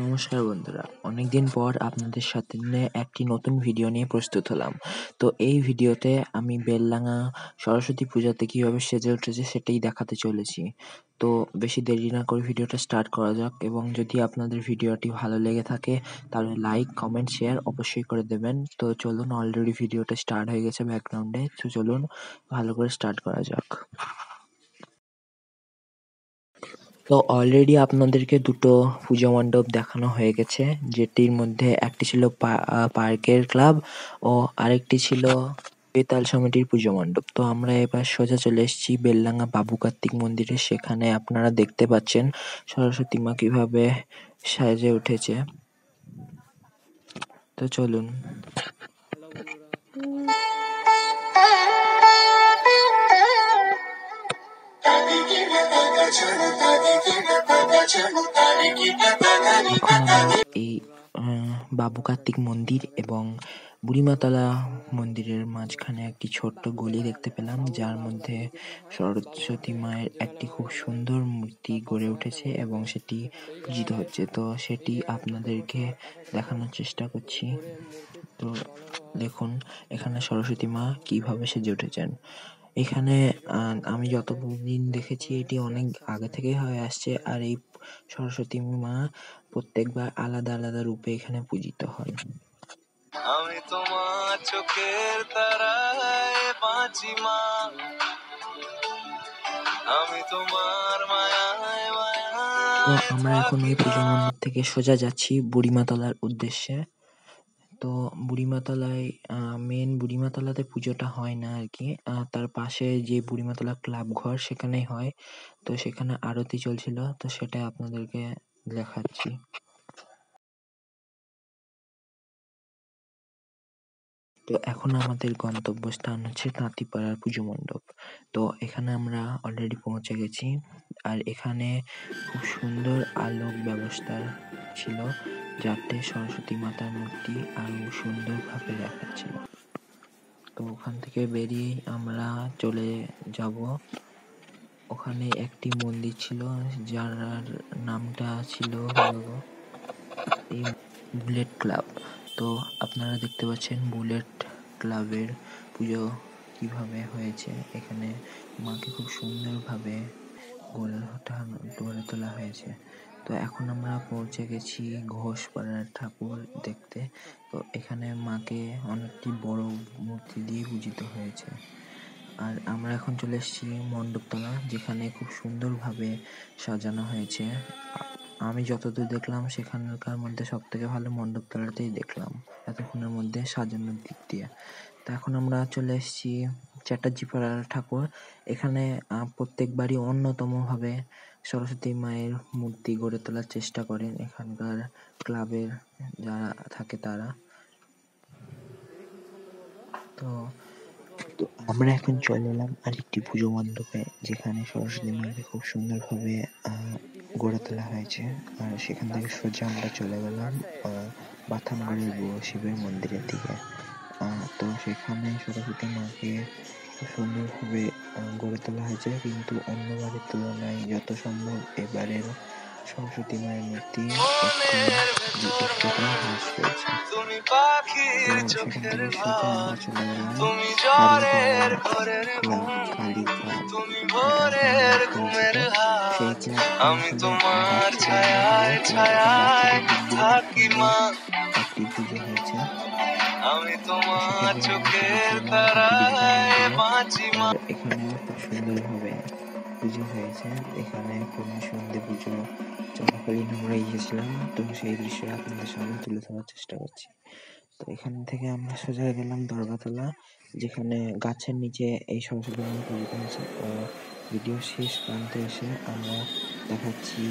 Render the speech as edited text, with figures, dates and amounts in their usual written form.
নমস্কার বন্ধুরা, অনেকদিন পর আপনাদের সাথে একটি নতুন ভিডিও নিয়ে প্রস্তুত হলাম। তো এই ভিডিওতে আমি বেলডাঙা সরস্বতী পূজাতে কিভাবে সেজে উঠেছে সেটাই দেখাতে চলেছি। তো বেশি দেরি না করে ভিডিওটা স্টার্ট করা যাক, এবং যদি আপনাদের ভিডিওটি ভালো লেগে থাকে তাহলে লাইক, কমেন্ট, শেয়ার অবশ্যই করে দেবেন। তো চলুন, অলরেডি ভিডিওটা স্টার্ট হয়ে গেছে ব্যাকগ্রাউন্ডে, তো চলুন ভালো করে স্টার্ট করা যাক। তো অলরেডি আপনাদেরকে দুটো পুজো মণ্ডপ দেখানো হয়ে গেছে, যেটির মধ্যে একটি ছিল পার্কের ক্লাব ও আরেকটি ছিল বেতাল সমিতির পুজো মণ্ডপ। তো আমরা এবার সোজা চলে এসেছি বেলডাঙা বাবু কার্তিক মন্দিরে। সেখানে আপনারা দেখতে পাচ্ছেন সরস্বতী মা কিভাবে সাজে উঠেছে। তো চলুন। এখন আমরা এই বাবু কার্তিক মন্দির এবং বুড়িমাতলা মন্দিরের মাঝখানে একটি ছোট্ট গলি দেখতে পেলাম, যার মধ্যে সরস্বতী মায়ের একটি খুব সুন্দর মূর্তি গড়ে উঠেছে এবং সেটি পূজিত হচ্ছে। তো সেটি আপনাদেরকে দেখানোর চেষ্টা করছি। তো দেখুন এখানে সরস্বতী মা কিভাবে সেজে উঠেছেন। এখানে আমি যতদিন দেখেছি এটি অনেক আগে থেকেই হয়ে আসছে, আর এই সরস্বতী মা প্রত্যেকবার আলাদা আলাদা রূপে এখানে পূজিত হন। আমি তোমার চোখের তারায় বাঁচি মা, আমি তোমার মায়ায় মায়ায়। তো আমরা এখন ওই পুজো মণ্ডপ থেকে সোজা যাচ্ছি বুড়িমাতলার উদ্দেশ্যে। তো বুড়িমাতলায় মেন বুড়িমাতলাতে পুজোটা হয় না আর কি, তার পাশে যে বুড়িমাতলা ক্লাব ঘর সেখানেই হয়। তো সেখানে আরতি চলছিল, তো সেটাই আপনাদেরকে দেখাচ্ছি। তো এখন আমাদের গন্তব্যস্থান হচ্ছে তাঁতিপাড়ার পুজো মণ্ডপ। তো এখানে আমরা অলরেডি পৌঁছে গেছি, আর এখানে খুব সুন্দর আলোক ব্যবস্থা ছিল, যাতে সরস্বতী মাতার মূর্তি আরো সুন্দরভাবে দেখাচ্ছিল। তো ওখান থেকে বেরিয়ে আমরা চলে যাব, ওখানে একটি মন্দির ছিল যার নামটা ছিল এই বুলেট ক্লাব। তো আপনারা দেখতে পাচ্ছেন বুলেট ক্লাবের পুজো কিভাবে হয়েছে। এখানে মাকে খুব সুন্দরভাবে গড়ে তোলা হয়েছে। তো এখন আমরা পৌঁছে গেছি ঘোষপাড়ার ঠাকুর দেখতে। তো এখানে মাকে অনেকটি বড় মূর্তি দিয়ে পূজিত হয়েছে। আর আমরা এখন চলে এসেছি মণ্ডপতলা, যেখানে খুব সুন্দরভাবে সাজানো হয়েছে। আমি যতদূর দেখলাম সেখানকার মধ্যে সব থেকে ভালো মণ্ডপতলাতেই দেখলাম এতক্ষণের মধ্যে সাজানোর দিক দিয়ে। তো এখন আমরা চলে এসেছি চ্যাটার্জি পাড়ার ঠাকুর। এখানে প্রত্যেকবারই অন্যতমভাবে সরস্বতী মায়ের মূর্তি গড়ে তোলার চেষ্টা করেন এখানকার ক্লাবের যারা থাকে তারা। তো আমরা এখন চলে এলাম আরেকটি পুজো মণ্ডপে, যেখানে সরস্বতী মাকে খুব সুন্দরভাবে গড়ে তোলা হয়েছে। আর সেখান থেকে সোজা আমরা চলে গেলাম বাথানগড়ের বুড়ো শিবের মন্দিরের দিকে। তো সেখানে সরস্বতী মাকে খুব সুন্দরভাবে গড়ে তোলা হয়েছে, কিন্তু অন্যবারের তুলনায় যত সম্ভব এবারের সরস্বতী মায়ের মূর্তি একটুটা হ্রাস পেয়েছে। তো সেখান থেকে সোজা আমরা চলে গেলাম কালী ক্লাব, সেই একটি পুজো হয়েছে। এখানেও খুব সুন্দরভাবে পুজো হয়েছে। এখানে কোনো সন্ধে পুজো চলাকালীন আমরা গিয়েছিলাম, তো সেই দৃশ্য আপনাদের সামনে তুলে ধরার চেষ্টা করছি। তো এখান থেকে আমরা সোজা গেলাম দরগাতলা, যেখানে গাছের নিচে এই সরস্বতী মা পূজিত হয়েছে। ভিডিও শেষ প্রান্তে এসে আমরা দেখাচ্ছি